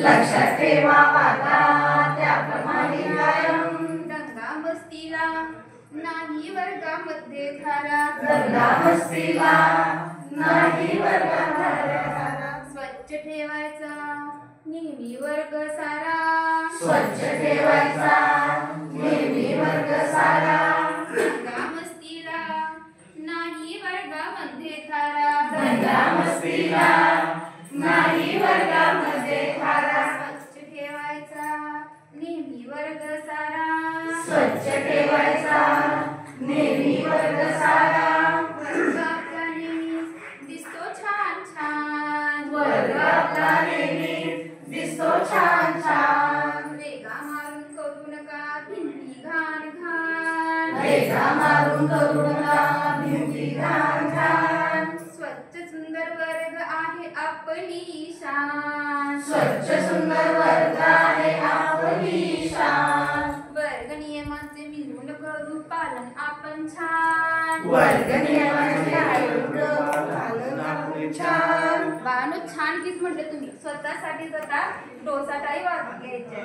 लक्षात ठेवा वागा त्याप्रमाणे कायम. दंगा मस्तीला नाही वर्गामध्ये धारा. दंगा मस्तीला नाही वर्गामध्ये धारा. स्वच्छ ठेवायचा नेहमी वर्ग सारा. स्वच्छ ठेवायचा नेहमी वर्ग सारा. दंगा मस्तीला नाही वर्गामध्ये धारा. दंगा मस्तीला नाही वर्गामध्ये धारा. स्वच्छ ठेवायचा नेहमी वर्ग सारा. स्वच्छ ठेवायचा नेहमी वर्ग सारा. वर्ग आपला नेहमी दिसतो छान छान. वर्ग आपला नेहमी दिसतो छान छान. रेगा मारून करू नका भिंती घाण घाण. रेगा मारून करू नका भिंती घाण घाण. स्वच्छ सुंदर वर्ग आहे आपली शान. स्वच्छ सुंदर वर्ग आहे आपली शान. वर्ग नियमांचे मिळून करू पालन आपण छान. वर्ग नियमांचे पालन आपण छान. बाळांनो छान गीत म्हटलं तुम्ही. स्वतःसाठी स्वतः डोसाटाही वाजून घ्यायचे.